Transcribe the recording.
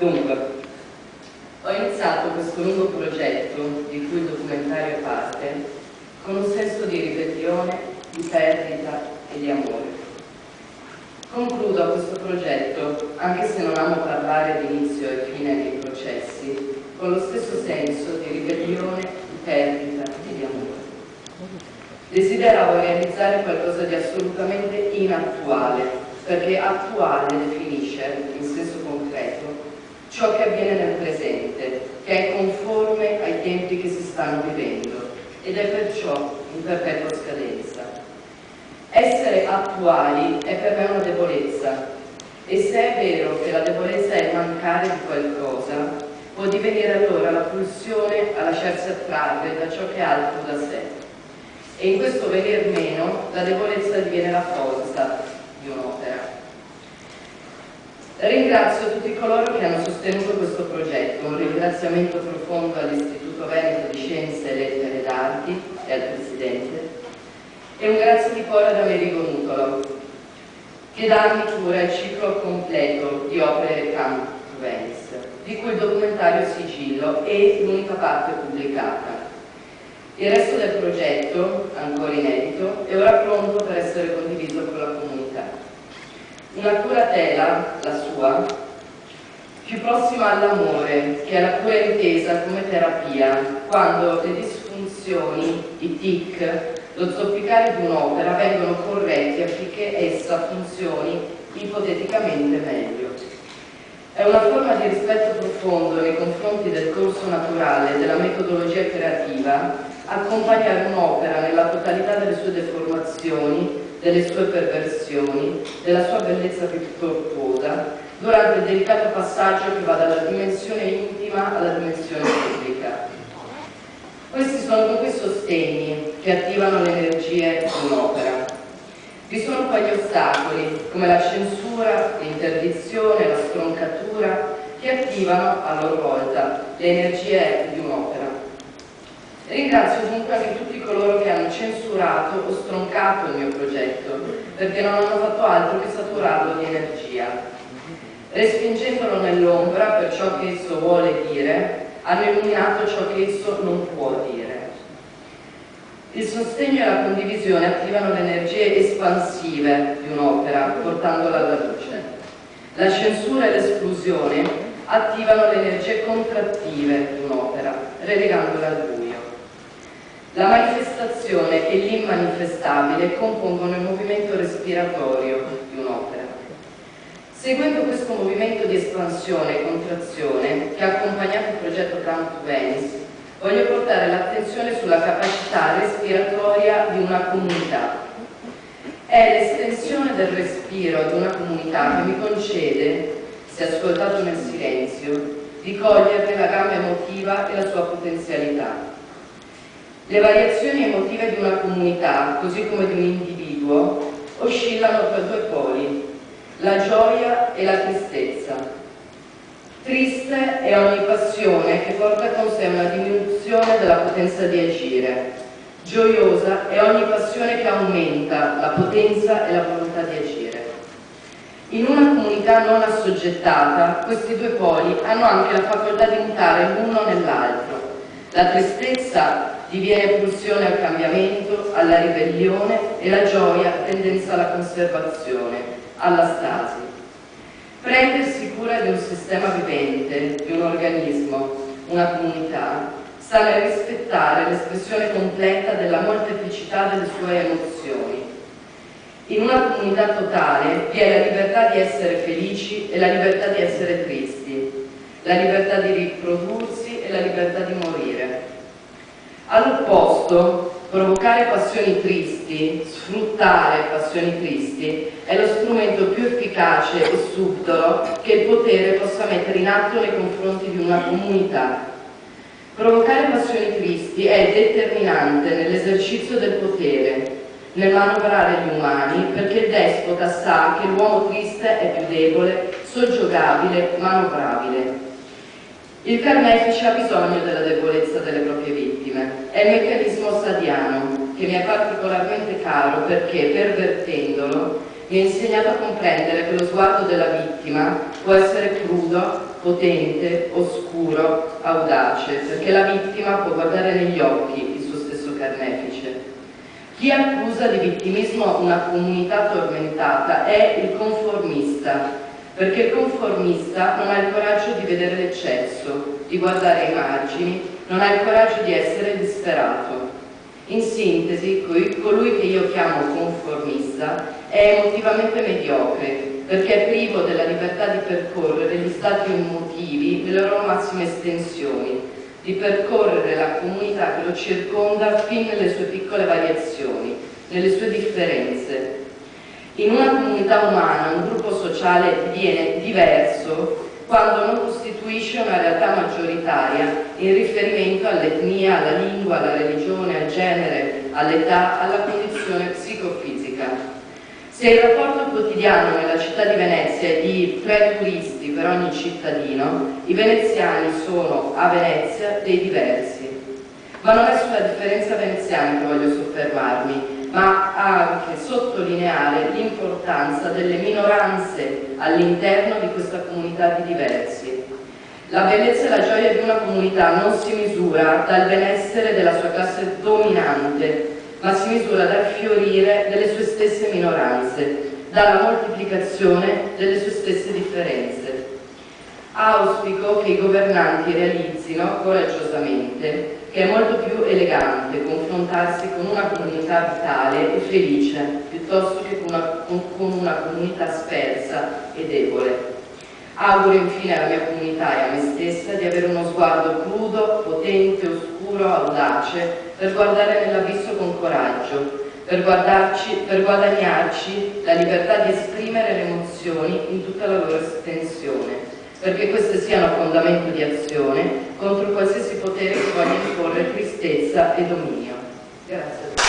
Dunque, ho iniziato questo lungo progetto, di cui il documentario è parte, con un senso di ribellione, di perdita e di amore. Concludo questo progetto, anche se non amo parlare di inizio e fine dei processi, con lo stesso senso di ribellione, di perdita e di amore. Desideravo realizzare qualcosa di assolutamente inattuale, perché attuale definisce, in senso concreto, ciò che avviene nel presente, che è conforme ai tempi che si stanno vivendo ed è perciò in perpetua scadenza. Essere attuali è per me una debolezza, e se è vero che la debolezza è mancare di qualcosa, può divenire allora la pulsione a lasciarsi attrarre da ciò che è altro da sé. E in questo venir meno la debolezza diviene la forza di un'opera. Ringrazio tutti coloro che hanno sostenuto questo progetto, un ringraziamento profondo all'Istituto Veneto di Scienze, Lettere ed Arti e al Presidente, e un grazie di cuore ad Amerigo Nutolo, che da anni cura il ciclo completo di opere Camp Venice, di cui il documentario Sigillo è l'unica parte pubblicata. Il resto del progetto, ancora inedito, è ora pronto per essere condiviso con la comunità. Una curatela, la sua, più prossima all'amore, che è la cura intesa come terapia, quando le disfunzioni, i tic, lo zoppicare di un'opera vengono corretti affinché essa funzioni ipoteticamente meglio. È una forma di rispetto profondo nei confronti del corso naturale della metodologia creativa accompagnare un'opera nella totalità delle sue deformazioni, delle sue perversioni, della sua bellezza virtuosa, durante il delicato passaggio che va dalla dimensione intima alla dimensione pubblica. Questi sono dunque i sostegni che attivano le energie di un'opera. Vi sono poi gli ostacoli, come la censura, l'interdizione, la stroncatura, che attivano a loro volta le energie di un'opera. Ringrazio dunque anche tutti coloro che hanno censurato o stroncato il mio progetto, perché non hanno fatto altro che saturarlo di energia. Respingendolo nell'ombra per ciò che esso vuole dire, hanno illuminato ciò che esso non può dire. Il sostegno e la condivisione attivano le energie espansive di un'opera, portandola alla luce. La censura e l'esclusione attivano le energie contrattive di un'opera, relegandola al buio. La manifestazione e l'immanifestabile compongono il movimento respiratorio di un'opera. Seguendo questo movimento di espansione e contrazione che ha accompagnato il progetto Camp Venice, voglio portare l'attenzione sulla capacità respiratoria di una comunità. È l'estensione del respiro di una comunità che mi concede, se ascoltato nel silenzio, di coglierne la gamma emotiva e la sua potenzialità. Le variazioni emotive di una comunità, così come di un individuo, oscillano tra due poli, la gioia e la tristezza. Triste è ogni passione che porta con sé una diminuzione della potenza di agire. Gioiosa è ogni passione che aumenta la potenza e la volontà di agire. In una comunità non assoggettata, questi due poli hanno anche la facoltà di mutare l'uno nell'altro. La tristezza diviene pulsione al cambiamento, alla ribellione, e la gioia tendenza alla conservazione, alla stasi. Prendersi cura di un sistema vivente, di un organismo, una comunità, sta nel rispettare l'espressione completa della molteplicità delle sue emozioni. In una comunità totale vi è la libertà di essere felici e la libertà di essere tristi, la libertà di riprodursi e la libertà di morire. All'opposto, provocare passioni tristi, sfruttare passioni tristi, è lo strumento più efficace e subdolo che il potere possa mettere in atto nei confronti di una comunità. Provocare passioni tristi è determinante nell'esercizio del potere, nel manovrare gli umani, perché il despota sa che l'uomo triste è più debole, soggiogabile, manovrabile. Il carnefice ha bisogno della debolezza delle proprie vittime. È il meccanismo sadiano, che mi è particolarmente caro perché, pervertendolo, mi ha insegnato a comprendere che lo sguardo della vittima può essere crudo, potente, oscuro, audace, perché la vittima può guardare negli occhi il suo stesso carnefice. Chi accusa di vittimismo una comunità tormentata è il conformista, perché il conformista non ha il coraggio di vedere l'eccesso, di guardare ai margini, non ha il coraggio di essere disperato. In sintesi, colui che io chiamo conformista è emotivamente mediocre, perché è privo della libertà di percorrere gli stati emotivi nelle loro massime estensioni, di percorrere la comunità che lo circonda fin nelle sue piccole variazioni, nelle sue differenze. In una comunità umana un gruppo sociale diviene diverso quando non costituisce una realtà maggioritaria in riferimento all'etnia, alla lingua, alla religione, al genere, all'età, alla condizione psicofisica. Se il rapporto quotidiano nella città di Venezia è di 3 turisti per ogni cittadino, i veneziani sono a Venezia dei diversi. Ma non è sulla differenza veneziana che voglio soffermarmi, ma anche sottolineare l'importanza delle minoranze all'interno di questa comunità di diversi. La bellezza e la gioia di una comunità non si misura dal benessere della sua classe dominante, ma si misura dal fiorire delle sue stesse minoranze, dalla moltiplicazione delle sue stesse differenze. Auspico che i governanti realizzino coraggiosamente che è molto più elegante confrontarsi con una comunità vitale e felice piuttosto che con una comunità spersa e debole. Auguro infine alla mia comunità e a me stessa di avere uno sguardo crudo, potente, oscuro, audace, per guardare nell'abisso con coraggio, per guadagnarci la libertà di esprimere le emozioni in tutta la loro estensione, perché queste siano fondamento di azione contro qualsiasi potere che voglia imporre tristezza e dominio. Grazie.